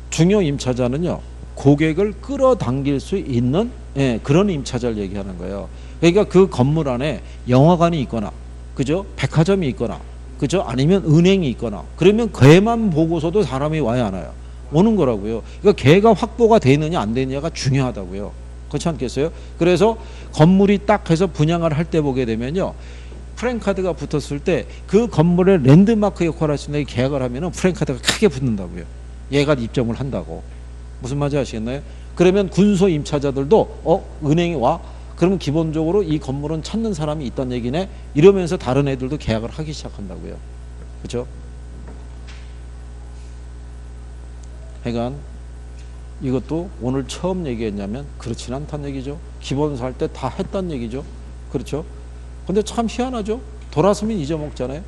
중요 임차자는요, 고객을 끌어당길 수 있는, 예, 그런 임차자를 얘기하는 거예요. 그러니까 그 건물 안에 영화관이 있거나, 그죠? 백화점이 있거나, 그죠? 아니면 은행이 있거나, 그러면 걔만 보고서도 사람이 와야 하나요? 오는 거라고요. 그러니까 걔가 확보가 되느냐 안 되느냐가 중요하다고요. 그렇지 않겠어요? 그래서 건물이 딱 해서 분양을 할 때 보게 되면요, 프랜카드가 붙었을 때 그 건물의 랜드마크 역할을 할 수 있는 계약을 하면은 프랜카드가 크게 붙는다고요. 얘가 입점을 한다고. 무슨 말인지 아시겠나요? 그러면 군소 임차자들도 은행이 와? 그러면 기본적으로 이 건물은 찾는 사람이 있다는 얘기네. 이러면서 다른 애들도 계약을 하기 시작한다고요. 그렇죠? 하여간 이것도 오늘 처음 얘기했냐면 그렇진 않다는 얘기죠. 기본서 할 때 다 했다는 얘기죠. 그렇죠? 근데 참 희한하죠. 돌아서면 잊어먹잖아요.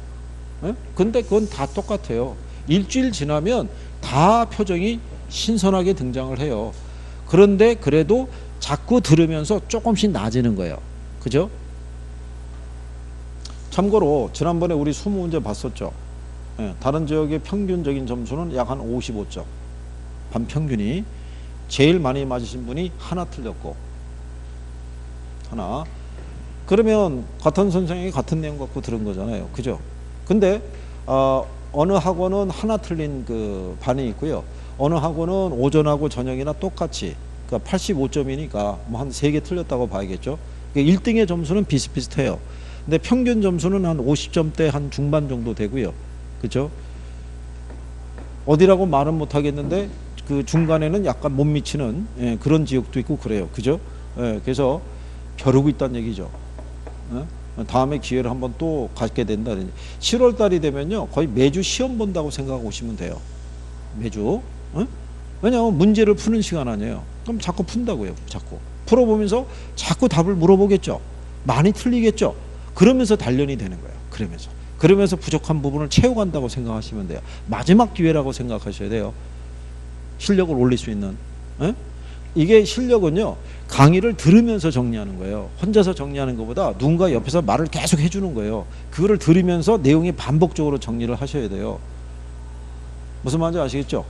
예? 근데 그건 다 똑같아요. 일주일 지나면 다 표정이 신선하게 등장을 해요. 그런데 그래도 자꾸 들으면서 조금씩 나아지는 거예요. 그죠? 참고로 지난번에 우리 20문제 봤었죠. 예, 다른 지역의 평균적인 점수는 약 한 55점. 반평균이. 제일 많이 맞으신 분이 하나 틀렸고, 하나. 그러면 같은 선생님이 같은 내용 갖고 들은 거잖아요. 그죠? 근데 어느 학원은 하나 틀린 그 반이 있고요. 어느 학원은 오전하고 저녁이나 똑같이, 그러니까 85점이니까 뭐 한 3개 틀렸다고 봐야겠죠. 1등의 점수는 비슷비슷해요. 근데 평균 점수는 한 50점대 한 중반 정도 되고요. 그죠? 어디라고 말은 못 하겠는데 그 중간에는 약간 못 미치는, 예, 그런 지역도 있고 그래요. 그죠? 예, 그래서 벼르고 있다는 얘기죠. 예? 다음에 기회를 한번 또 갖게 된다. 7월 달이 되면요, 거의 매주 시험 본다고 생각하고 오시면 돼요. 매주. 예? 왜냐하면 문제를 푸는 시간 아니에요. 그럼 자꾸 푼다고요. 자꾸 풀어보면서 자꾸 답을 물어보겠죠. 많이 틀리겠죠. 그러면서 단련이 되는 거예요. 그러면서 부족한 부분을 채워간다고 생각하시면 돼요. 마지막 기회라고 생각하셔야 돼요. 실력을 올릴 수 있는. 예? 이게 실력은요, 강의를 들으면서 정리하는 거예요. 혼자서 정리하는 것보다 누군가 옆에서 말을 계속 해주는 거예요. 그거를 들으면서 내용이 반복적으로 정리를 하셔야 돼요. 무슨 말인지 아시겠죠?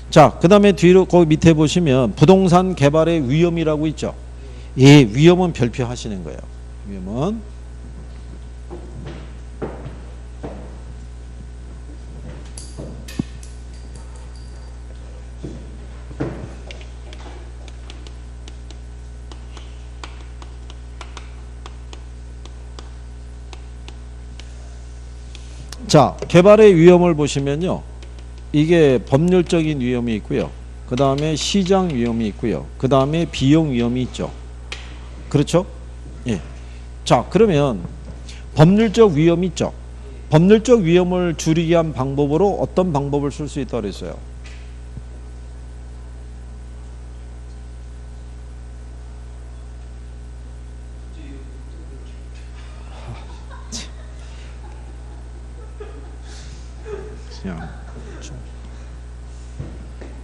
자, 그 다음에 뒤로 거기 밑에 보시면 부동산 개발의 위험이라고 있죠. 예, 위험은 별표 하시는 거예요. 위험은. 자, 개발의 위험을 보시면요, 이게 법률적인 위험이 있고요, 그 다음에 시장 위험이 있고요, 그 다음에 비용 위험이 있죠. 그렇죠? 예. 자, 그러면 법률적 위험이 있죠. 법률적 위험을 줄이기 위한 방법으로 어떤 방법을 쓸 수 있다고 그랬어요?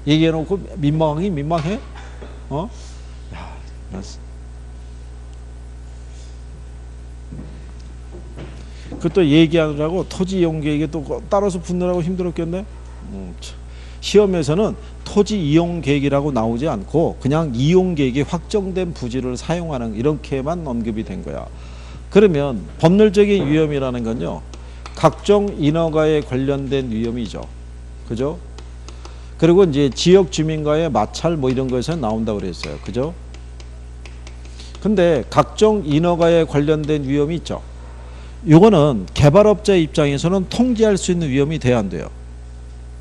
얘기해놓고 민망해? 야, 그또 얘기하느라고 토지 이용 계획에 또 따라서 붙느라고 힘들었겠네. 시험에서는 토지 이용 계획이라고 나오지 않고 그냥 이용 계획이 확정된 부지를 사용하는, 이렇게만 언급이 된 거야. 그러면 법률적인 위험이라는 건요, 각종 인허가에 관련된 위험이죠. 그죠? 그리고 이제 지역 주민과의 마찰 뭐 이런 거에서 나온다고 그랬어요. 그죠? 근데 각종 인허가에 관련된 위험이 있죠. 요거는 개발업자 입장에서는 통제할 수 있는 위험이 돼야 안 돼요.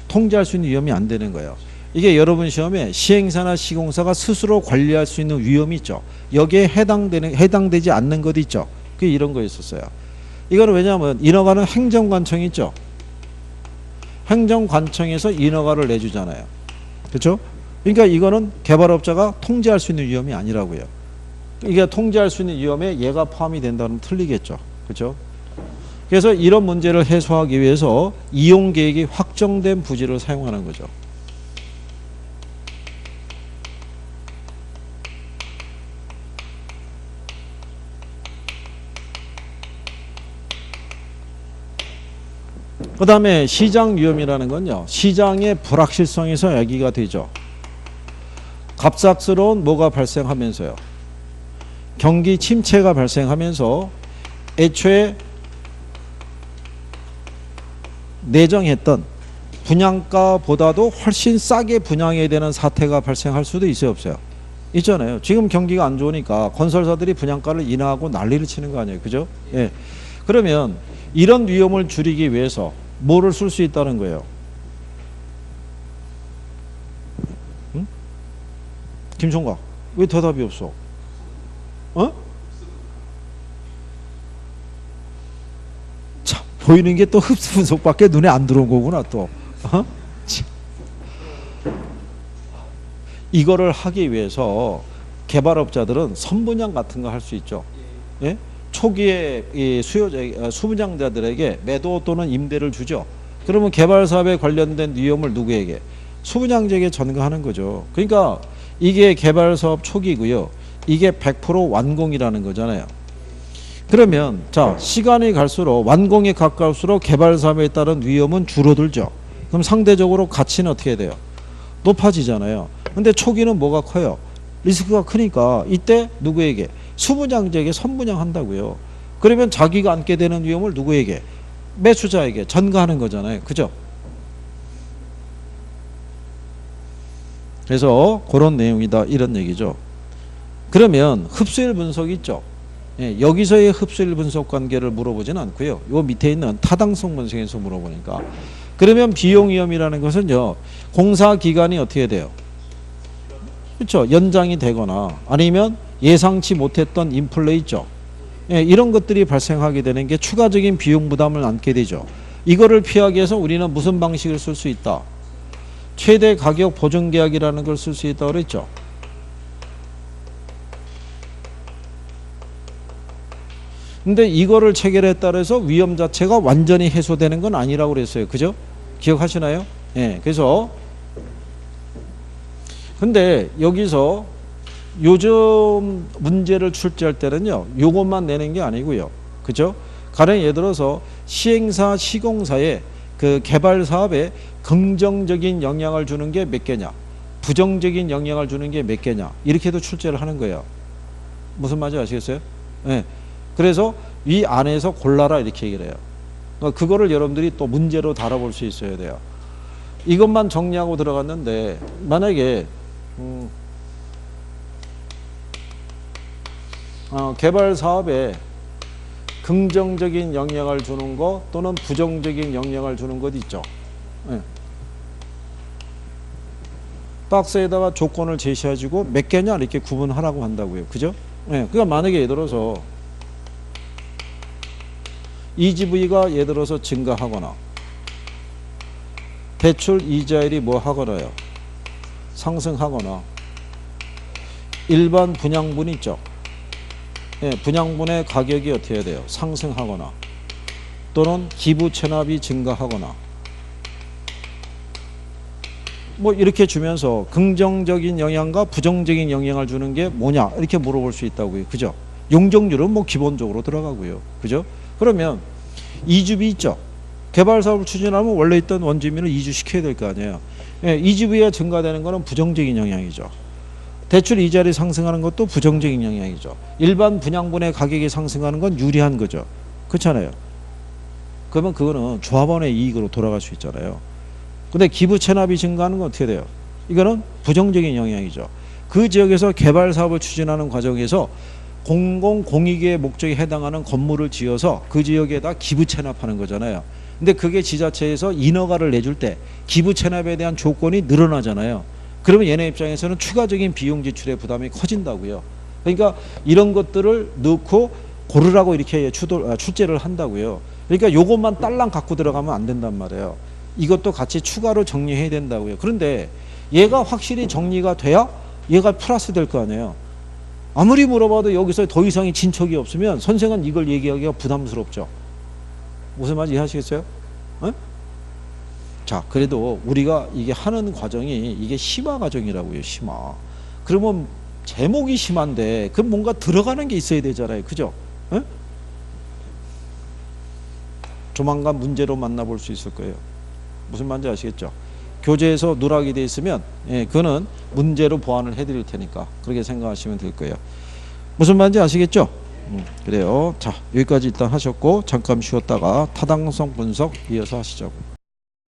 통제할 수 있는 위험이 안 되는 거예요. 이게 여러분 시험에 시행사나 시공사가 스스로 관리할 수 있는 위험이 있죠. 여기에 해당되지 않는 것 있죠. 그게 이런 거였었어요. 이거는 왜냐하면 인허가는 행정관청이 있죠. 행정관청에서 인허가를 내주잖아요. 그렇죠? 그러니까 이거는 개발업자가 통제할 수 있는 위험이 아니라고요. 이게 통제할 수 있는 위험에 얘가 포함이 된다면 틀리겠죠. 그렇죠? 그래서 이런 문제를 해소하기 위해서 이용계획이 확정된 부지를 사용하는 거죠. 그 다음에 시장 위험이라는 건요. 시장의 불확실성에서 얘기가 되죠. 갑작스러운 뭐가 발생하면서요. 경기 침체가 발생하면서 애초에 내정했던 분양가보다도 훨씬 싸게 분양해야 되는 사태가 발생할 수도 있어요, 없어요? 있잖아요. 지금 경기가 안 좋으니까 건설사들이 분양가를 인하하고 난리를 치는 거 아니에요. 그죠? 예. 그러면 이런 위험을 줄이기 위해서 뭐를 쓸 수 있다는 거예요? 응? 김총각, 왜 대답이 없어? 어? 참, 보이는 게 또 흡수 분석밖에 눈에 안 들어온 거구나, 또. 어? 이거를 하기 위해서 개발업자들은 선분양 같은 거 할 수 있죠. 예? 초기에 이 수분양자들에게 매도 또는 임대를 주죠. 그러면 개발 사업에 관련된 위험을 누구에게? 수분양자에게 전가하는 거죠. 그러니까 이게 개발 사업 초기고요. 이게 100% 완공이라는 거잖아요. 그러면 자, 시간이 갈수록 완공에 가까울수록 개발 사업에 따른 위험은 줄어들죠. 그럼 상대적으로 가치는 어떻게 돼요? 높아지잖아요. 근데 초기는 뭐가 커요? 리스크가 크니까 이때 누구에게? 수분양자에게 선분양한다고요. 그러면 자기가 안게 되는 위험을 누구에게? 매수자에게 전가하는 거잖아요. 그죠? 그래서 그런 내용이다 이런 얘기죠. 그러면 흡수율 분석 있죠. 예, 여기서의 흡수율 분석 관계를 물어보지는 않고요. 요 밑에 있는 타당성 분석에서 물어보니까. 그러면 비용 위험이라는 것은요. 공사 기간이 어떻게 돼요? 그렇죠. 연장이 되거나 아니면 예상치 못했던 인플레 있죠. 예, 이런 것들이 발생하게 되는 게 추가적인 비용 부담을 안게 되죠. 이거를 피하기 위해서 우리는 무슨 방식을 쓸 수 있다? 최대 가격 보증 계약이라는 걸 쓸 수 있다고 그랬죠. 근데 이거를 체결했다 해서 위험 자체가 완전히 해소되는 건 아니라고 그랬어요. 그죠? 기억하시나요? 예. 그래서 근데 여기서 요즘 문제를 출제할 때는요. 요것만 내는 게 아니고요. 그죠? 가령 예를 들어서 시행사, 시공사의 그 개발 사업에 긍정적인 영향을 주는 게 몇 개냐? 부정적인 영향을 주는 게 몇 개냐? 이렇게도 출제를 하는 거예요. 무슨 말인지 아시겠어요? 예. 그래서 이 안에서 골라라 이렇게 얘기를 해요. 그러니까 그거를 여러분들이 또 문제로 다뤄볼 수 있어야 돼요. 이것만 정리하고 들어갔는데 만약에 개발 사업에 긍정적인 영향을 주는 것 또는 부정적인 영향을 주는 것 있죠. 네. 박스에다가 조건을 제시해주고 몇 개냐 이렇게 구분하라고 한다고요. 그죠? 네. 그러니까 만약에 예를 들어서 EGV가 예를 들어서 증가하거나 대출 이자율이 뭐 하거나요? 상승하거나 일반 분양분 있죠. 예, 분양분의 가격이 어떻게 해야 돼요? 상승하거나 또는 기부 체납이 증가하거나 뭐 이렇게 주면서 긍정적인 영향과 부정적인 영향을 주는 게 뭐냐 이렇게 물어볼 수 있다고요. 그죠? 용적률은 뭐 기본적으로 들어가고요. 그죠? 그러면 이주비 있죠. 개발 사업을 추진하면 원래 있던 원주민을 이주시켜야 될 거 아니에요. 예, 이주비가 증가되는 것은 부정적인 영향이죠. 대출 이자율이 상승하는 것도 부정적인 영향이죠. 일반 분양분의 가격이 상승하는 건 유리한 거죠. 그렇잖아요. 그러면 그거는 조합원의 이익으로 돌아갈 수 있잖아요. 근데 기부 체납이 증가하는 건 어떻게 돼요? 이거는 부정적인 영향이죠. 그 지역에서 개발 사업을 추진하는 과정에서 공공공익의 목적에 해당하는 건물을 지어서 그 지역에다 기부 체납하는 거잖아요. 근데 그게 지자체에서 인허가를 내줄 때 기부 체납에 대한 조건이 늘어나잖아요. 그러면 얘네 입장에서는 추가적인 비용 지출의 부담이 커진다고요. 그러니까 이런 것들을 넣고 고르라고 이렇게 출제를 한다고요. 그러니까 요것만 딸랑 갖고 들어가면 안 된단 말이에요. 이것도 같이 추가로 정리해야 된다고요. 그런데 얘가 확실히 정리가 돼야 얘가 플러스 될 거 아니에요. 아무리 물어봐도 여기서 더 이상의 진척이 없으면 선생은 이걸 얘기하기가 부담스럽죠. 무슨 말인지 이해하시겠어요? 어? 자, 그래도 우리가 이게 하는 과정이 이게 심화 과정이라고요. 심화. 그러면 제목이 심한데 그럼 뭔가 들어가는 게 있어야 되잖아요. 그죠? 어? 조만간 문제로 만나볼 수 있을 거예요. 무슨 말인지 아시겠죠? 교재에서 누락이 돼 있으면 그거는 문제로 보완을 해드릴 테니까 그렇게 생각하시면 될 거예요. 무슨 말인지 아시겠죠? 그래요. 자, 여기까지 일단 하셨고 잠깐 쉬었다가 타당성 분석 이어서 하시죠.